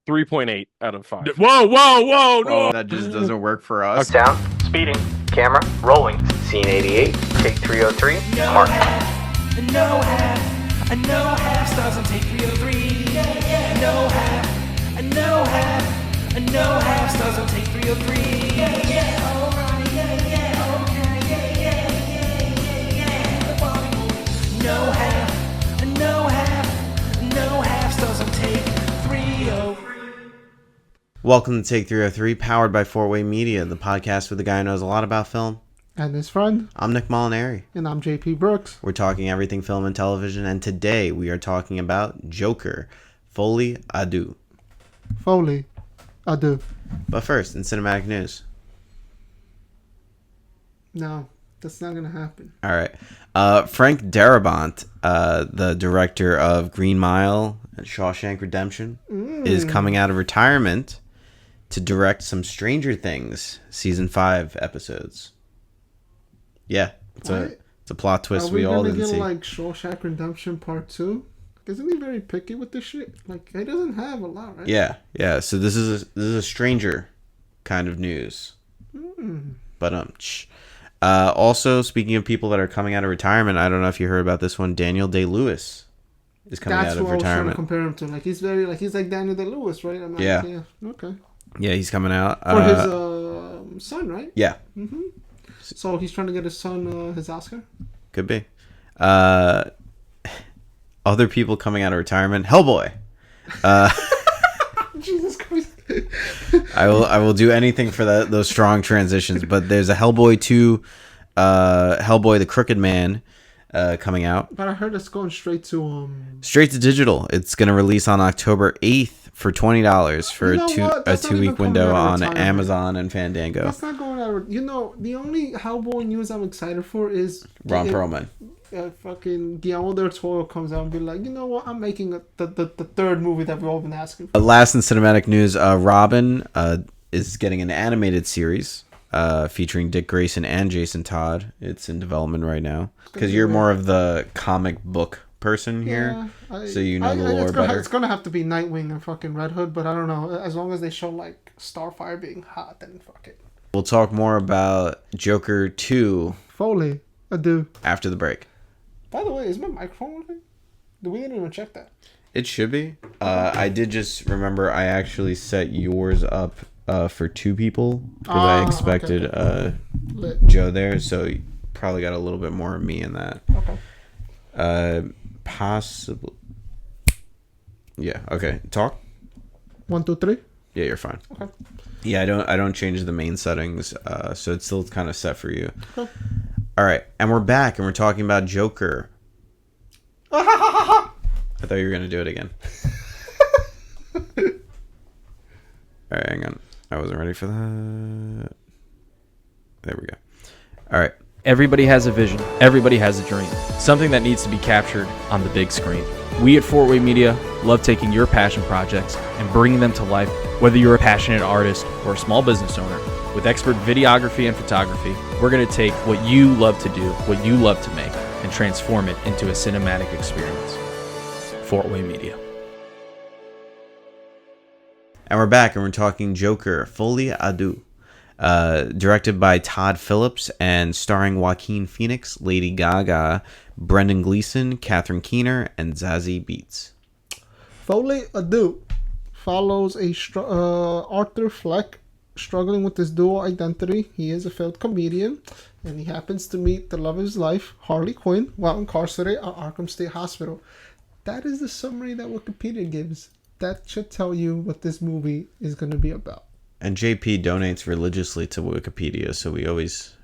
3.8 out of 5. Whoa, no! That just doesn't work for us. Sound, speeding, camera, rolling. Scene 88, take 303, mark. No half, a no half stars on take 303. No half, a no half, a no half stars on take 303. Alright, No half, a no half, a no half stars on take 303. Welcome to Take 303, powered by Folie Media, the podcast with the guy who knows a lot about film. And his friend. I'm Nick Molinari. And I'm JP Brooks. We're talking everything film and television, and today we are talking about Joker, Folie à Deux. Folie à Deux. But first, in cinematic news. No, that's not going to happen. All right. Frank Darabont, the director of Green Mile and Shawshank Redemption, is coming out of retirement to direct some Stranger Things Season 5 episodes. Yeah, it's a plot twist we all didn't see. Are we going to get like Shawshank Redemption Part 2? Isn't he very picky with this shit? Like, he doesn't have a lot, right? Yeah. So this is a stranger kind of news. But also, speaking of people that are coming out of retirement, I don't know if you heard about this one. Daniel Day-Lewis is coming out of retirement. That's what I was trying to compare him to. Like, he's like Daniel Day-Lewis, right? I'm like, yeah. Okay. Yeah, he's coming out. For his son, right? Yeah. Mm-hmm. So he's trying to get his son his Oscar? Could be. Other people coming out of retirement. Hellboy. Jesus Christ. I will do anything for those strong transitions, but there's a Hellboy 2, Hellboy the Crooked Man coming out. But I heard it's going straight to digital. It's going to release on October 8th for $20 for a 2-week window on Amazon and Fandango. That's not going out. The only Hellboy news I'm excited for is Ron Perlman. Fucking Guillermo del Toro comes out and be like, you know what? I'm making the third movie that we've all been asking for. Last in cinematic news, Robin is getting an animated series featuring Dick Grayson and Jason Todd. It's in development right now. Because you're more of the comic book person here, so you know the lore better. It's gonna have to be Nightwing and fucking Red Hood, but I don't know. As long as they show like Starfire being hot, then fuck it. We'll talk more about Joker 2 Folie à Deux after the break. By the way, is my microphone working? We didn't even check that. It should be. I did just remember I actually set yours up for 2 people because I expected Joe there, so you probably got a little bit more of me in that. Okay. Possibly. Yeah. Okay. Talk. 1, 2, 3. Yeah, you're fine. Okay. Yeah, I don't change the main settings, so it's still kind of set for you. Okay. All right, and we're back, and we're talking about Joker. I thought you were gonna do it again. All right, hang on. I wasn't ready for that. There we go. All right. Everybody has a vision. Everybody has a dream. Something that needs to be captured on the big screen. We at Four Way Media love taking your passion projects and bringing them to life, whether you're a passionate artist or a small business owner. With expert videography and photography, we're going to take what you love to do, what you love to make, and transform it into a cinematic experience. Four Way Media. And we're back, and we're talking Joker, Folie à Deux. Directed by Todd Phillips and starring Joaquin Phoenix, Lady Gaga, Brendan Gleeson, Catherine Keener, and Zazie Beetz. Folie à Deux follows Arthur Fleck struggling with his dual identity. He is a failed comedian, and he happens to meet the love of his life, Harley Quinn, while incarcerated at Arkham State Hospital. That is the summary that Wikipedia gives. That should tell you what this movie is going to be about. And JP donates religiously to Wikipedia, so we always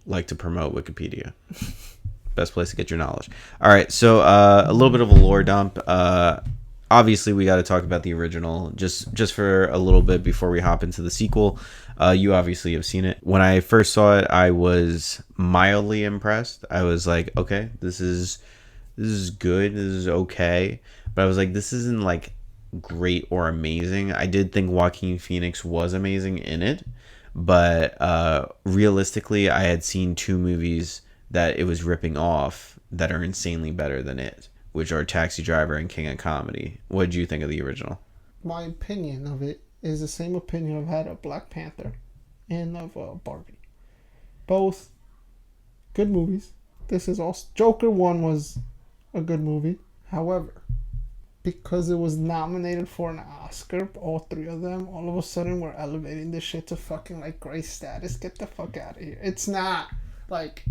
like to promote Wikipedia. Best place to get your knowledge. All right, so a little bit of a lore dump. Obviously, we got to talk about the original just for a little bit before we hop into the sequel. You obviously have seen it. When I first saw it, I was mildly impressed. I was like, okay, this is good. This is okay. But I was like, this isn't like great or amazing. I did think Joaquin Phoenix was amazing in it, but realistically, I had seen 2 movies that it was ripping off that are insanely better than it, which are Taxi Driver and King of Comedy. What did you think of the original? my opinion of it is the same opinion I've had of Black Panther and of Barbie. Both good movies. This is also Joker 1 was a good movie. However, because it was nominated for an Oscar, all three of them, all of a sudden we're elevating this shit to fucking like great status. Get the fuck out of here. It's not like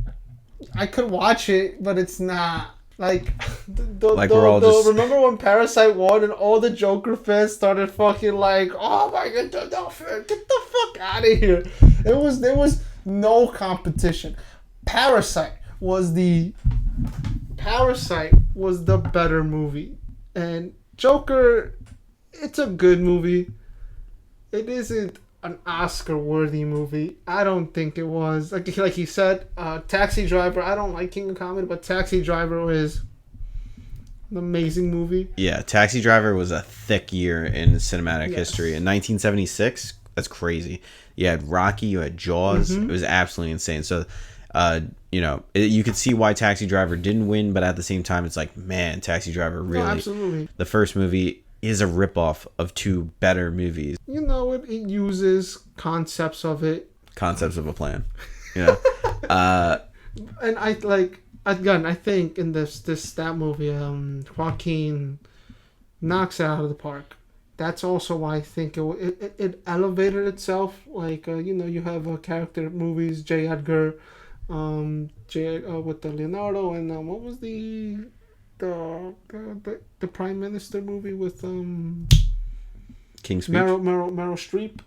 I could watch it, but it's not like remember when Parasite won and all the Joker fans started fucking like, oh my god, get the fuck out of here. There was no competition. Parasite was the better movie. And Joker, it's a good movie. It isn't an Oscar-worthy movie. I don't think it was. Like he said, Taxi Driver, I don't like King of Comedy, but Taxi Driver is an amazing movie. Yeah, Taxi Driver was a thick year in cinematic history. In 1976, that's crazy. You had Rocky, you had Jaws. It was absolutely insane. So, you could see why Taxi Driver didn't win, but at the same time, it's like, man, Taxi Driver really... No, absolutely. The first movie is a ripoff of two better movies. It uses concepts of it. Concepts of a plan. And I think in that movie, Joaquin knocks it out of the park. That's also why I think it elevated itself. Like, you have character movies, J. Edgar, with the Leonardo, and what was the Prime Minister movie with King's Speech? Meryl Streep,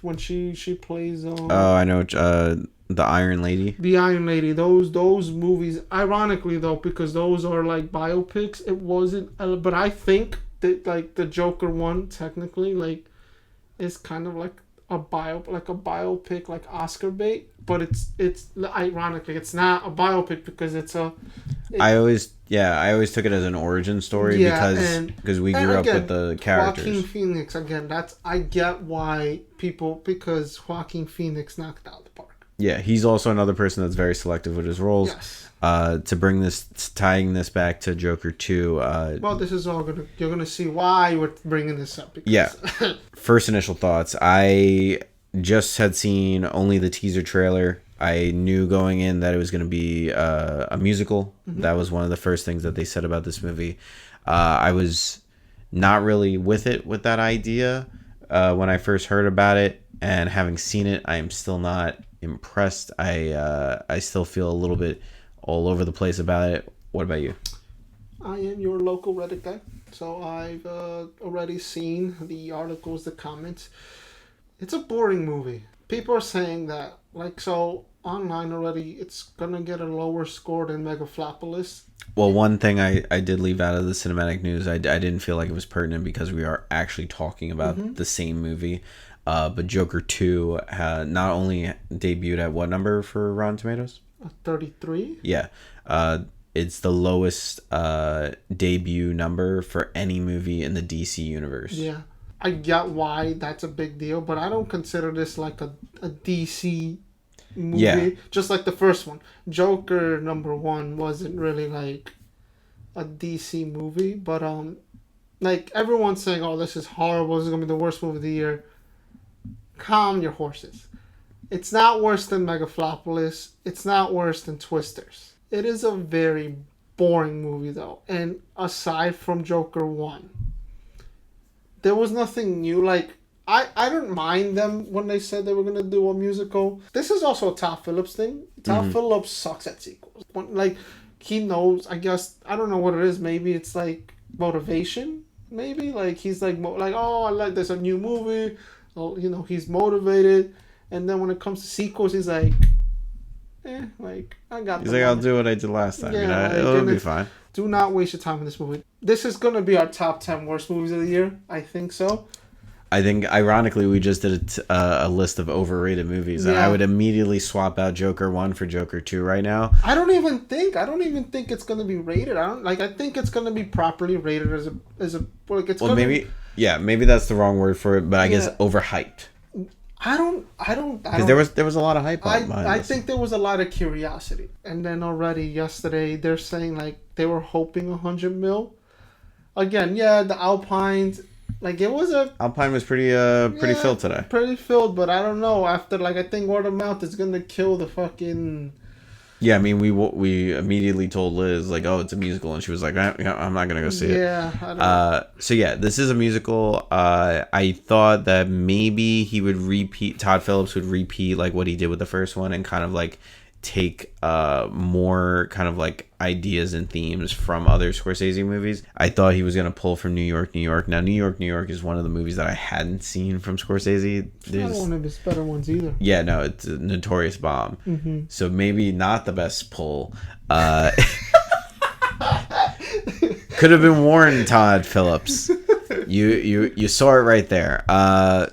when she plays I know, the Iron Lady. The Iron Lady. Those movies, ironically though, because those are like biopics, it wasn't, but I think that like the Joker one technically like is kind of like a biopic, like Oscar bait, but it's ironically it's not a biopic because I always took it as an origin story because we grew up with the characters. Joaquin Phoenix again, I get why because Joaquin Phoenix knocked out the park. Yeah, he's also another person that's very selective with his roles. Yes. Tying this back to Joker 2. Well, this is all you're gonna see why we're bringing this up. Yeah. First initial thoughts. I just had seen only the teaser trailer. I knew going in that it was going to be a musical. That was one of the first things that they said about this movie. I was not really with that idea when I first heard about it, and having seen it, I am still not impressed. I still feel a little bit all over the place about it. What about you? I am your local Reddit guy, so I've already seen the articles, the comments. It's a boring movie. People are saying that, online already, it's gonna get a lower score than Megaflopolis. Well, one thing I did leave out of the cinematic news, I didn't feel like it was pertinent because we are actually talking about the same movie. But Joker 2 not only debuted at what number for Rotten Tomatoes? 33? Yeah. It's the lowest debut number for any movie in the DC universe. Yeah. I get why that's a big deal, but I don't consider this like a DC movie. Yeah. Just like the first one. Joker #1 wasn't really like a DC movie, but everyone's saying, oh, this is horrible, this is going to be the worst movie of the year. Calm your horses. It's not worse than Megaflopolis. It's not worse than Twisters. It is a very boring movie, though. And aside from Joker 1, there was nothing new. Like, I don't mind them when they said they were going to do a musical. This is also a Todd Phillips thing. Todd Phillips sucks at sequels. He knows, I guess, I don't know what it is. Maybe it's, motivation. Maybe. He's, there's a new movie. Oh, he's motivated. And then when it comes to sequels, he's like, I got. He's like, I'll do what I did last time. Yeah, it'll be fine. Do not waste your time in this movie. This is going to be our top 10 worst movies of the year. I think so. I think, ironically, we just did a list of overrated movies. Yeah. And I would immediately swap out Joker 1 for Joker 2 right now. I don't even think it's going to be rated. I think it's going to be properly rated as a maybe that's the wrong word for it, but I guess overhyped. I don't. Because there was a lot of hype behind I this. think there was a lot of curiosity, and then already yesterday they're saying they were hoping 100 mil. Again, yeah, the Alpines. Like it was a Alpine was pretty filled today. pretty filled, but I don't know. After like I think word of mouth is gonna kill the fucking. Yeah, I mean, we immediately told Liz, like, oh, it's a musical, and she was like, I'm not gonna go see it. Yeah, I don't. So yeah, this is a musical. I thought that maybe he would repeat, Todd Phillips would repeat like what he did with the first one, and kind of like take more kind of like ideas and themes from other Scorsese movies. I thought he was gonna pull from New York, New York. Now, New York, New York is one of the movies that I hadn't seen from Scorsese. It's not one of his better ones either. Yeah, no, it's a notorious bomb. Mm-hmm. So maybe not the best pull. Could have been Warren Todd Phillips. You saw it right there.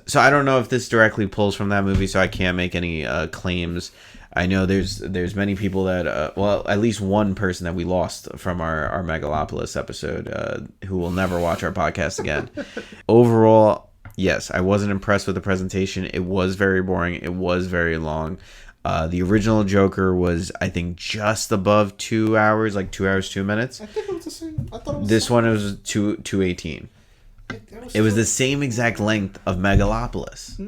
So I don't know if this directly pulls from that movie, so I can't make any claims. I know there's many people that well, at least one person that we lost from our Megalopolis episode who will never watch our podcast again. Overall, yes, I wasn't impressed with the presentation. It was very boring. It was very long. The original Joker was, I think, just above 2 hours, like 2 hours 2 minutes. I think it was the same. I thought it was. This one was 2:18. It was the same exact length of Megalopolis.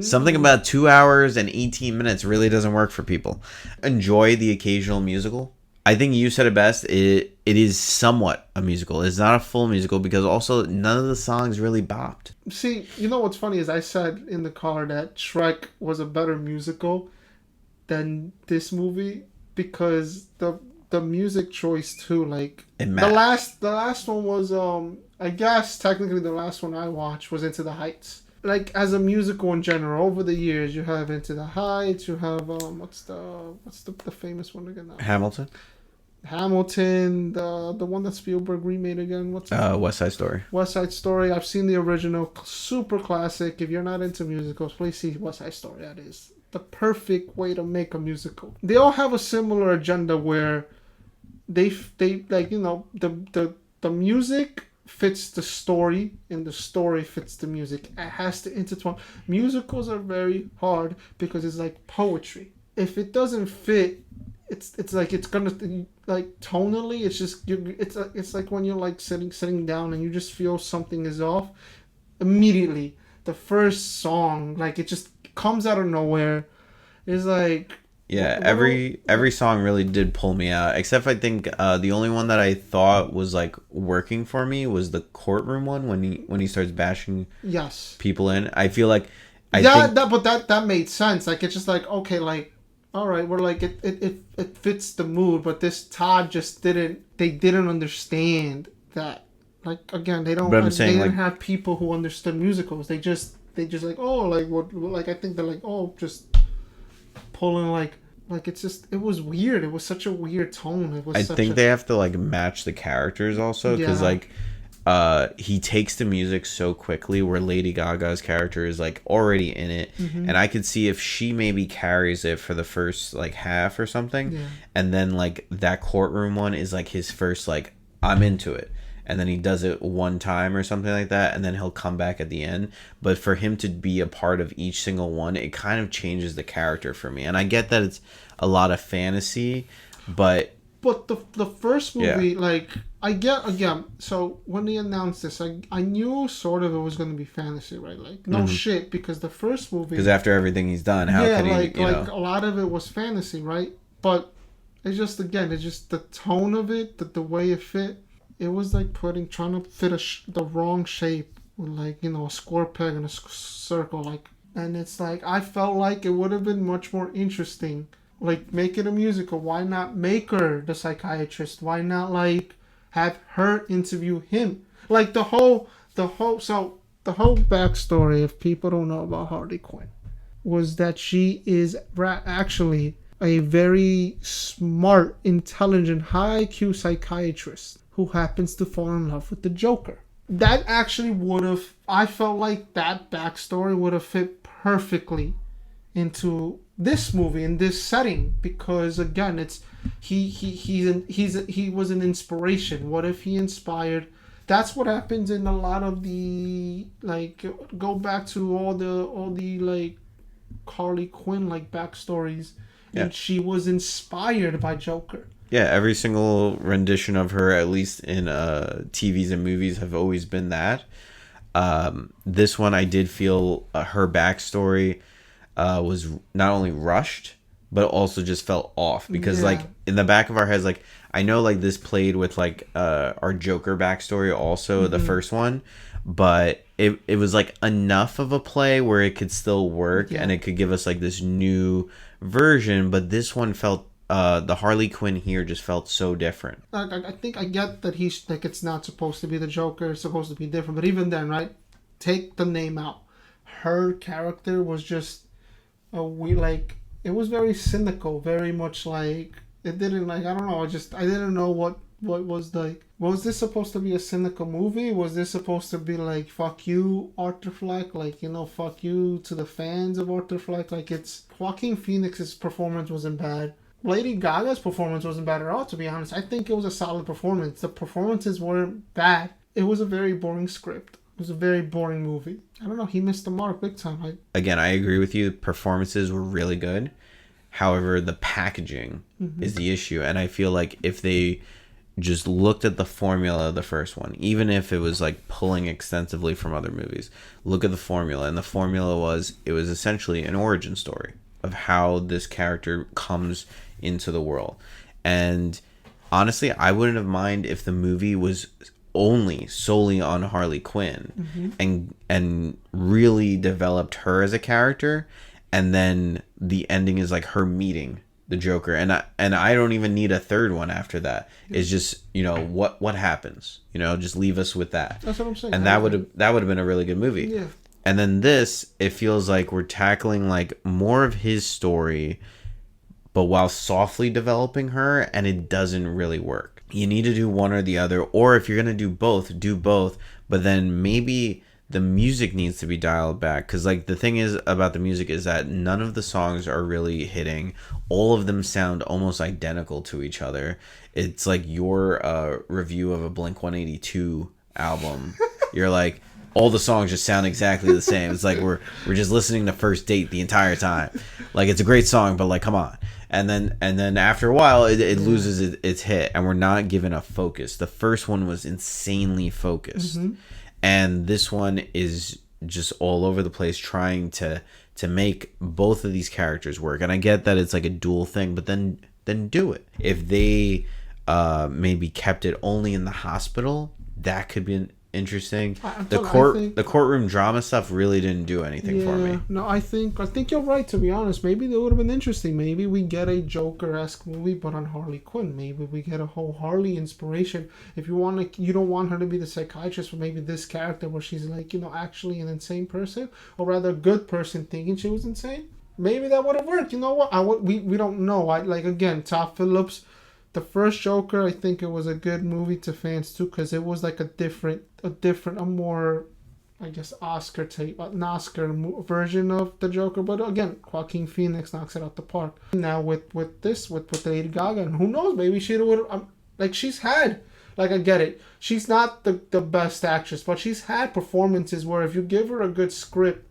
Something about 2 hours and 18 minutes really doesn't work for people. Enjoy the occasional musical. I think you said it best. It is somewhat a musical. It's not a full musical because also none of the songs really bopped. See, you know what's funny is I said in the car that Shrek was a better musical than this movie because the music choice too, like It the matched. last one was I guess technically the last one I watched was Into the Heights. Like as a musical in general, over the years you have Into the Heights, you have what's the famous one again now? Hamilton, the one that Spielberg remade again. What's West Side Story. West Side Story. I've seen the original, super classic. If you're not into musicals, please see West Side Story. That is the perfect way to make a musical. They all have a similar agenda where they like, you know, the music fits the story and the story fits the music. It has to intertwine. Musicals are very hard because it's like poetry. If it doesn't fit, it's like it's gonna like tonally. It's just it's like when you're like sitting down and you just feel something is off. Immediately, the first song, like it just comes out of nowhere. It's like Yeah, every song really did pull me out. Except I think the only one that I thought was like working for me was the courtroom one when he starts bashing people in. I feel like that made sense. Like it's just like okay, like all right, we're like it fits the mood, but this Todd just didn't understand that. Like again, they didn't have people who understood musicals. They just like oh like what like I think they're like oh just pulling like it's just it was weird. It was such a weird tone. It was. I think they have to like match the characters also because like he takes the music so quickly where Lady Gaga's character is like already in it, and I could see if she maybe carries it for the first like half or something, and then like that courtroom one is like his first like I'm into it. And then he does it one time or something like that, and then he'll come back at the end. But for him to be a part of each single one, it kind of changes the character for me. And I get that it's a lot of fantasy, but the first movie, like I get again. So when they announced this, I knew sort of it was going to be fantasy, right? Like no shit, because the first movie. Because after everything he's done, how could he? Like a lot of it was fantasy, right? But it's just the tone of it, the way it fit. It was like trying to fit the wrong shape with like, you know, a square peg in a circle. Like, and it's like, I felt like it would have been much more interesting. Like, make it a musical. Why not make her the psychiatrist? Why not like have her interview him? Like the whole backstory, if people don't know about Harley Quinn, was that she is actually a very smart, intelligent, high IQ psychiatrist who happens to fall in love with the Joker. That actually would have, I felt like that backstory would have fit perfectly into this movie, in this setting, because again, it's he was an inspiration. What if he inspired? That's what happens in a lot of the, like, go back to all the like Harley Quinn like backstories, and she was inspired by Joker. Yeah, every single rendition of her, at least in TVs and movies, have always been that. This one, I did feel her backstory was not only rushed, but also just felt off. Because, like, in the back of our heads, like, I know, like, this played with, like, our Joker backstory also, the first one. But it was, like, enough of a play where it could still work. And it could give us, like, this new version. But this one felt... the Harley Quinn here just felt so different. I think I get that he's like it's not supposed to be the Joker, it's supposed to be different. But even then, right? Take the name out. Her character was just it was very cynical, very much like it didn't like I don't know. I didn't know what was like. Was this supposed to be a cynical movie? Was this supposed to be like fuck you, Arthur Fleck? Like fuck you to the fans of Arthur Fleck? Like it's Joaquin Phoenix's performance wasn't bad. Lady Gaga's performance wasn't bad at all, to be honest. I think it was a solid performance. The performances weren't bad. It was a very boring script. It was a very boring movie. I don't know. He missed the mark big time. Again, I agree with you. Performances were really good. However, the packaging is the issue. And I feel like if they just looked at the formula of the first one, even if it was like pulling extensively from other movies, look at the formula. And the formula was essentially an origin story of how this character comes into the world. And honestly, I wouldn't have mind if the movie was solely on Harley Quinn and really developed her as a character, and then the ending is like her meeting the Joker, and I don't even need a third one after that. It's just what happens, just leave us with that. That's what I'm saying. And that would have been a really good movie. Yeah. And then this, it feels like we're tackling like more of his story, but while softly developing her, and it doesn't really work. You need to do one or the other, or if you're going to do both, but then maybe the music needs to be dialed back. Because like the thing is about the music is that none of the songs are really hitting. All of them sound almost identical to each other. It's like your review of a Blink-182 album. You're like... all the songs just sound exactly the same. It's like we're just listening to First Date the entire time. Like it's a great song, but like come on. And then after a while, it loses its hit, and we're not given a focus. The first one was insanely focused, and this one is just all over the place, trying to make both of these characters work. And I get that it's like a dual thing, but then do it. If they maybe kept it only in the hospital, that could be interesting. The courtroom drama stuff really didn't do anything for me. No, I think you're right, to be honest. Maybe that would have been interesting. Maybe we get a Joker-esque movie but on Harley Quinn. Maybe we get a whole Harley inspiration. If you don't want her to be the psychiatrist, but maybe this character where she's like, actually an insane person, or rather a good person thinking she was insane. Maybe that would have worked. You know what? We don't know. Again, Todd Phillips. The first Joker, I think it was a good movie to fans too, because it was like a more, I guess, Oscar version of the Joker. But again, Joaquin Phoenix knocks it out the park. Now with Lady Gaga, and who knows, maybe she would she's had, I get it, she's not the best actress, but she's had performances where if you give her a good script,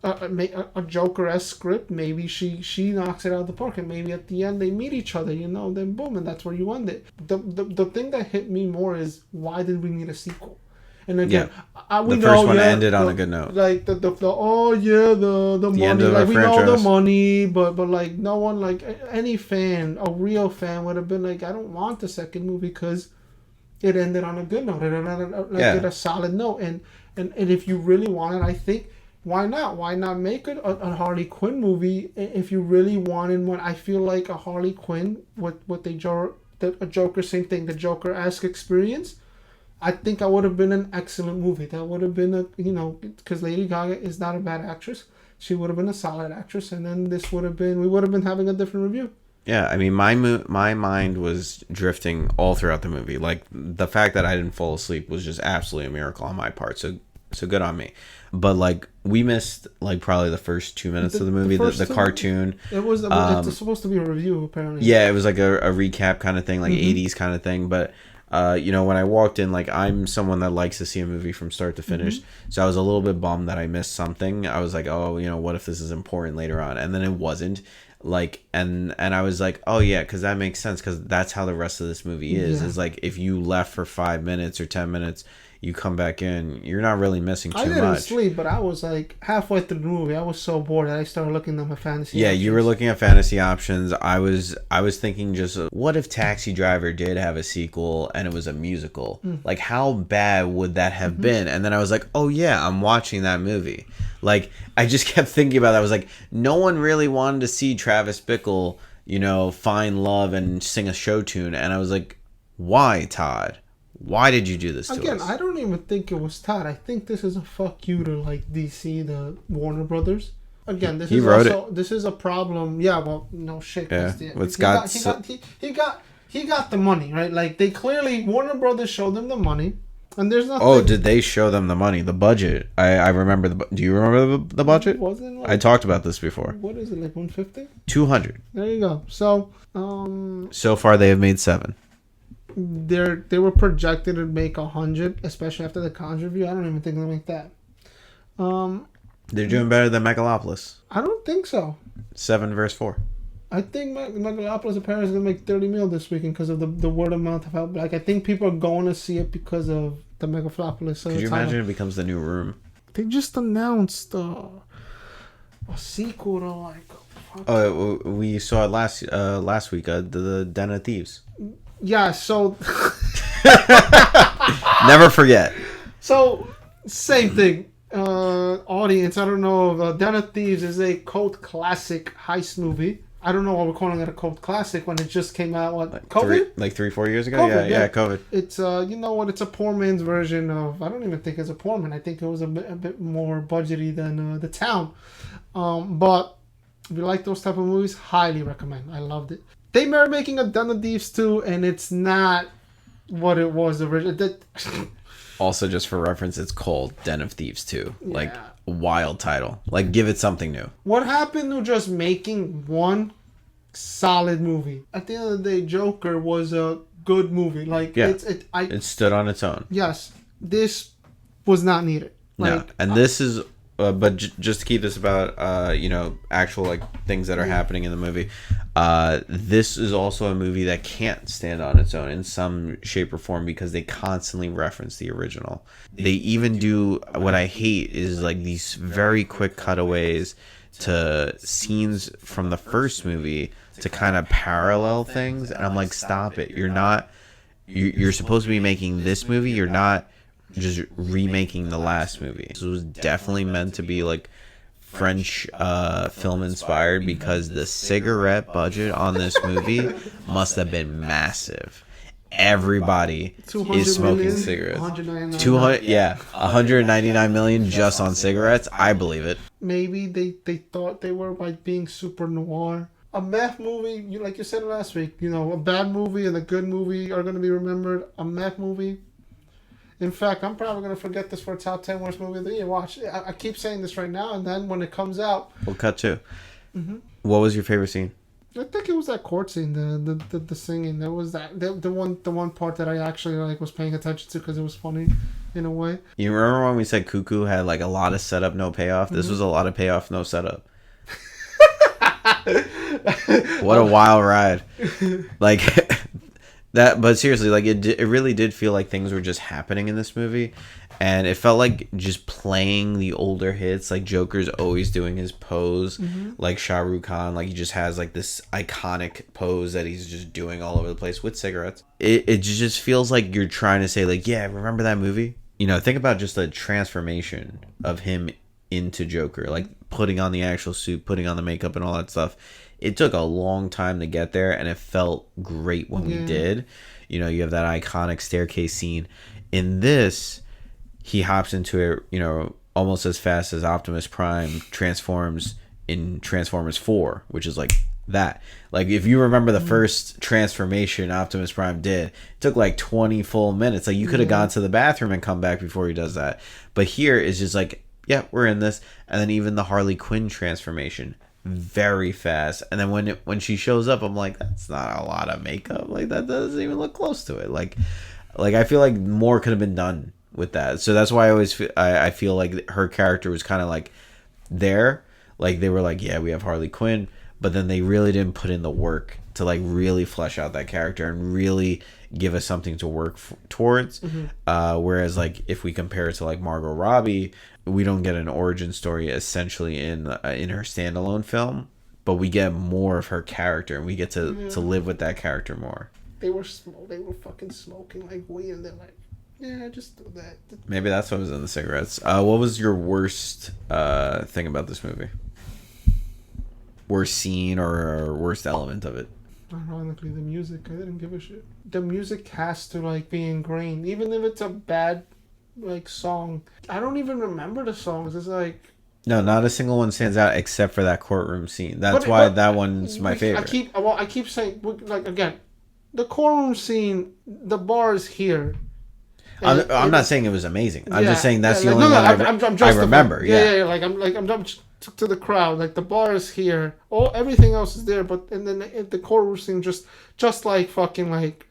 a Joker-esque script, maybe she knocks it out of the park, and maybe at the end they meet each other, then boom, and that's where you end it. The thing that hit me more is, why did we need a sequel? And again, the first one ended on a good note. Like the money, like we know the money, but like no one, like any fan, a real fan would have been like, I don't want the second movie because it ended on a good note, it ended a solid note, and if you really want it, I think. Why not? Why not make it a Harley Quinn movie if you really wanted one? I feel like a Harley Quinn with a Joker, same thing, the Joker-esque experience. I think that would have been an excellent movie. That would have been because Lady Gaga is not a bad actress. She would have been a solid actress, and then we would have been having a different review. Yeah, I mean, my mind was drifting all throughout the movie. Like, the fact that I didn't fall asleep was just absolutely a miracle on my part. So good on me. But like, we missed like probably the first 2 minutes of the movie, the cartoon. It was it's supposed to be a review, apparently. Yeah, it was like a recap kind of thing, like 80s kind of thing. But When I walked in, like, I'm someone that likes to see a movie from start to finish. So I was a little bit bummed that I missed something. I was like, oh, what if this is important later on? And then it wasn't. Like, and I was like, oh yeah, because that makes sense, because that's how the rest of this movie is like, if you left for 5 minutes or 10 minutes, you come back in, you're not really missing too much. I didn't sleep, but I was like halfway through the movie, I was so bored that I started looking at my fantasy options. You were looking at fantasy options. I was thinking, just what if Taxi Driver did have a sequel and it was a musical? Like, how bad would that have been? And then I was like, oh yeah, I'm watching that movie. Like, I just kept thinking about that. I was like, no one really wanted to see Travis Bickle, find love and sing a show tune. And I was like, why, Todd? Why did you do this to us? Again, I don't even think it was Todd. I think this is a fuck you to, like, DC, the Warner Brothers. Again, this this is a problem. Yeah, well, no shit. Yeah, he got the money, right? Like, they clearly, Warner Brothers showed them the money, and there's nothing. Oh, did they show them the money? The budget? I remember do you remember the budget? Wasn't like, I talked about this before. What is it, like 150? 200. There you go. So, so far they have made 7. They were projected to make 100, especially after the Cons review. I don't even think they'll make that. They're doing better than Megalopolis. I don't think so. 7 versus 4. I think Megalopolis apparently is gonna make 30 mil this weekend because of the word of mouth of how. Like, I think people are going to see it because of the Megalopolis. Could you imagine it becomes the new Room? They just announced a sequel to, like. Oh, we saw it last week. The Den of Thieves. Yeah, so never forget. So, same thing. Audience, I don't know if Den of Thieves is a cult classic heist movie. I don't know why we're calling it a cult classic when it just came out. What, COVID? 3-4 years ago? COVID, yeah, COVID. It's it's a poor man's version of. I don't even think it's a poor man. I think it was a bit more budgety than The Town. But if you like those type of movies, highly recommend. I loved it. They are making a Den of Thieves 2, and it's not what it was originally. Also, just for reference, it's called Den of Thieves 2. Yeah. Like, wild title. Like, give it something new. What happened to just making one solid movie? At the end of the day, Joker was a good movie. Like, yeah. It stood on its own. Yes. This was not needed. Like, no. And this is... but just to keep this about, actual, like, things that are happening in the movie, this is also a movie that can't stand on its own in some shape or form because they constantly reference the original. They even do, what I hate is, like, these very quick cutaways to scenes from the first movie to kind of parallel things. And I'm like, stop it. You're supposed to be making this movie. You're not just remaking the last movie. This was definitely meant to be like French film inspired because the cigarette budget on this movie must have been massive. Everybody is smoking cigarettes. 199 million just on cigarettes. I believe it. Maybe they thought they were like being super noir. A meth movie, like you said last week, a bad movie and a good movie are going to be remembered. A meth movie. In fact, I'm probably going to forget this for a top 10 worst movie of the year. Watch, I keep saying this right now, and then when it comes out... We'll cut to. What was your favorite scene? I think it was that court scene, the singing. That was the one part that I actually was paying attention to because it was funny in a way. You remember when we said Cuckoo had like a lot of setup, no payoff? This was a lot of payoff, no setup. What a wild ride. Like... That, but seriously, like it really did feel like things were just happening in this movie, and it felt like just playing the older hits. Like Joker's always doing his pose, like Shah Rukh Khan, like he just has like this iconic pose that he's just doing all over the place with cigarettes. It just feels like you're trying to say like, yeah, remember that movie? Think about just the transformation of him into Joker, like putting on the actual suit, putting on the makeup, and all that stuff. It took a long time to get there, and it felt great when we did. You have that iconic staircase scene. In this, he hops into it, almost as fast as Optimus Prime transforms in Transformers 4, which is like that. Like, if you remember the first transformation Optimus Prime did, it took like 20 full minutes. Like, you could have gone to the bathroom and come back before he does that. But here is just like, yeah, we're in this. And then even the Harley Quinn transformation, very fast. And then when she shows up, I'm like, that's not a lot of makeup. Like, that doesn't even look close to it. Like, Like, I feel like more could have been done with that. So that's why I feel like her character was kind of like there. Like, they were like, yeah, we have Harley Quinn, but then they really didn't put in the work to like really flesh out that character and really give us something to work towards. Whereas like if we compare it to like Margot Robbie, we don't get an origin story essentially in her standalone film, but we get more of her character and we get to live with that character more. They were fucking smoking like weed, and they're like, yeah, just do that. Maybe that's what was in the cigarettes. What was your worst thing about this movie? Worst scene or worst element of it? Ironically, the music. I didn't give a shit. The music has to like be ingrained, even if it's a bad like song. I don't even remember the songs. It's like, no, not a single one stands out except for that courtroom scene. That's why that one's my favorite. I keep saying, like, again, the courtroom scene. The bar is here. I'm not saying it was amazing. I'm just saying that's the like, only one I remember. Yeah. Like I'm to the crowd. Like the bar is here. Everything else is there. But and then the courtroom scene just like fucking like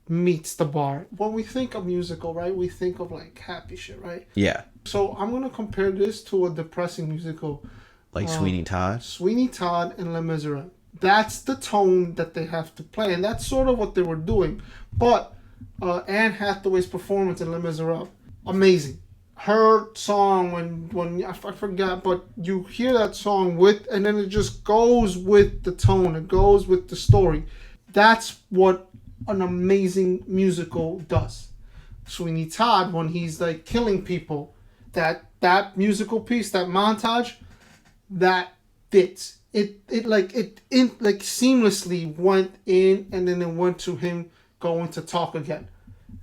meets the bar. When we think of musical, right? We think of like happy shit, right? Yeah. So I'm gonna compare this to a depressing musical, like Sweeney Todd. Sweeney Todd and Les Miserables. That's the tone that they have to play, and that's sort of what they were doing. But Anne Hathaway's performance in Les Miserables, amazing. Her song when I forgot, but you hear that song and then it just goes with the tone. It goes with the story. That's what an amazing musical does. Sweeney Todd, when he's like killing people, that musical piece, that montage, that fits. It seamlessly went in, and then it went to him going to talk again.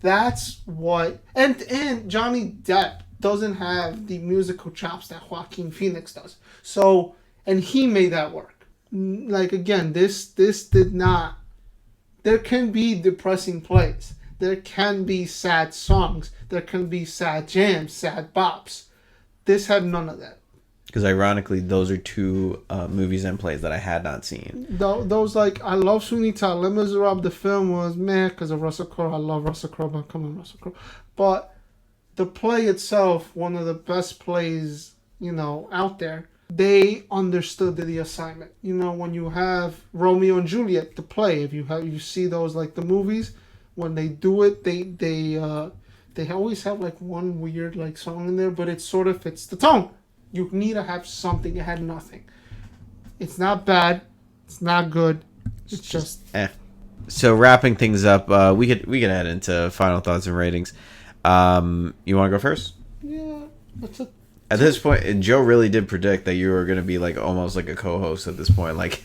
That's what, and Johnny Depp doesn't have the musical chops that Joaquin Phoenix does. So, and he made that work. Like again, this did not. There can be depressing plays. There can be sad songs. There can be sad jams, sad bops. This had none of that. Because ironically, those are two movies and plays that I had not seen. Those, like, I love Sweeney Todd. Les Miserables, the film was meh because of Russell Crowe. I love Russell Crowe, but come on, Russell Crowe. But the play itself, one of the best plays, out there. They understood the assignment. When you have Romeo and Juliet, the play, if you see those, like, the movies, when they do it, they always have, like, one weird, like, song in there, but it sort of fits the tone. You need to have something. It had nothing. It's not bad. It's not good. It's just So wrapping things up, we could head into final thoughts and ratings. You want to go first? Yeah. At this point, Joe really did predict that you were going to be like almost like a co-host at this point, like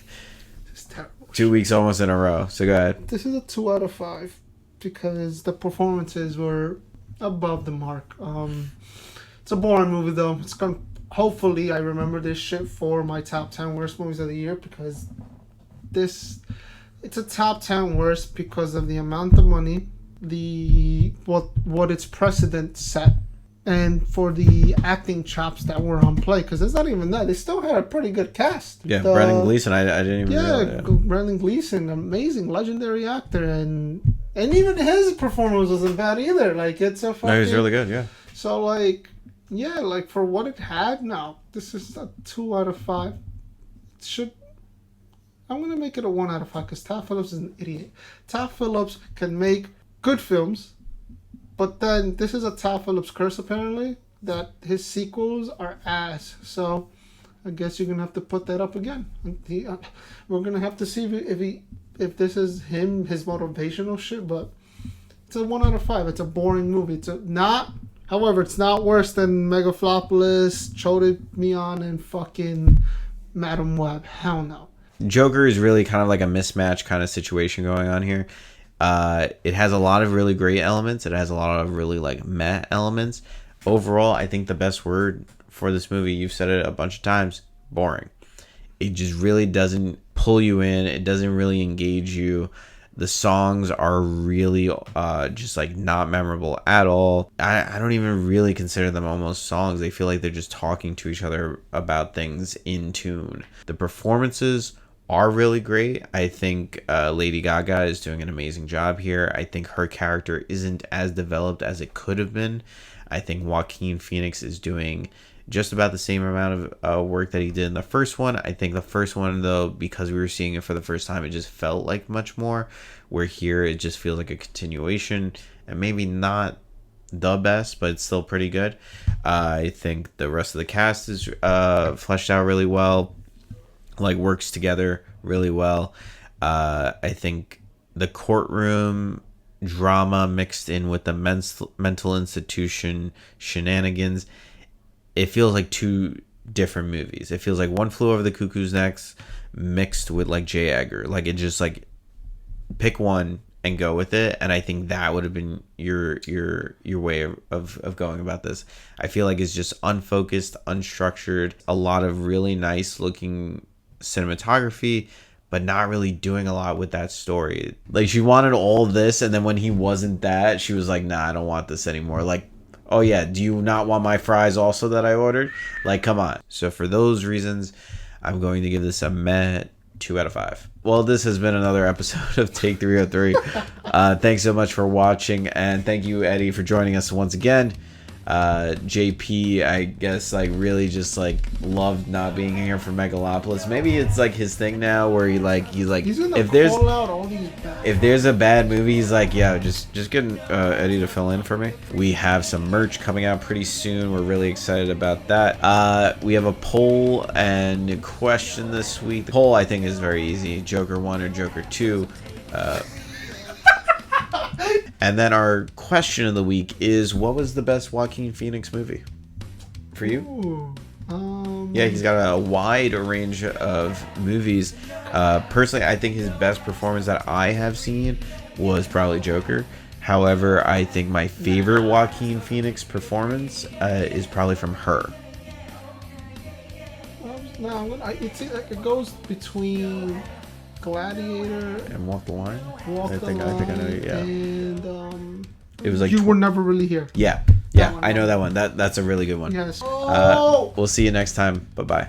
2 weeks almost in a row. So go ahead. This is a 2 out of 5 because the performances were above the mark. It's a boring movie though. It's gonna. Hopefully, I remember this shit for my top 10 worst movies of the year because it's a top 10 worst because of the amount of money, what its precedent set, and for the acting chops that were on play. Because it's not even that. They still had a pretty good cast. Yeah, Brendan Gleeson, I didn't even realize that. Brendan Gleeson, amazing, legendary actor. And even his performance wasn't bad either. Like, it's a fucking... No, he was really good, yeah. So, like... Yeah, like for what it had now, this is a 2 out of 5. I'm going to make it a 1 out of 5 because Todd Phillips is an idiot. Todd Phillips can make good films, but then this is a Todd Phillips curse apparently, that his sequels are ass. So I guess you're going to have to put that up again. We're going to have to see if this is his motivational shit, but it's a 1 out of 5. It's a boring movie. However, it's not worse than Megalopolis, Chode Mian, and fucking Madam Web. Hell no. Joker is really kind of like a mismatch kind of situation going on here. It has a lot of really great elements. It has a lot of really like meh elements. Overall, I think the best word for this movie, you've said it a bunch of times, boring. It just really doesn't pull you in. It doesn't really engage you. The songs are really just like not memorable at all. I don't even really consider them almost songs. They feel like they're just talking to each other about things in tune. The performances are really great. I think Lady Gaga is doing an amazing job here. I think her character isn't as developed as it could have been. I think Joaquin Phoenix is doing just about the same amount of work that he did in the first one. I think the first one, though, because we were seeing it for the first time, it just felt like much more. Where here, it just feels like a continuation, and maybe not the best, but it's still pretty good. I think the rest of the cast is fleshed out really well, like works together really well. I think the courtroom drama mixed in with the mental institution shenanigans, it feels like two different movies. It feels like One Flew Over the Cuckoo's Nest mixed with like J. Edgar. Like, it just like pick one and go with it. And I think that would have been your way of going about this. I feel like it's just unfocused, unstructured, a lot of really nice looking cinematography, but not really doing a lot with that story. Like, she wanted all this, and then when he wasn't that, she was like, nah, I don't want this anymore. Like, oh yeah, do you not want my fries also that I ordered? Like, come on. So for those reasons, I'm going to give this a meh 2 out of 5. Well, this has been another episode of Take 303. Thanks so much for watching, and thank you, Eddie, for joining us once again. JP, I guess, like, really just like loved not being here for Megalopolis. Maybe it's like his thing now, where he's like if there's a bad movie, he's like, yeah, just get Eddie to fill in for me. We have some merch coming out pretty soon. We're really excited about that. We have a poll and a question this week. The poll, I think, is very easy: Joker 1 or Joker 2. And then our question of the week is, what was the best Joaquin Phoenix movie for you? Ooh, Yeah, he's got a wide range of movies. Personally, I think his best performance that I have seen was probably Joker. However, I think my favorite Joaquin Phoenix performance is probably from Her. It goes between Gladiator And Walk the Line? I think I know, yeah. And It was like You Were Never Really Here. Yeah, That one. I know that one. That's a really good one. Yes. We'll see you next time. Bye-bye.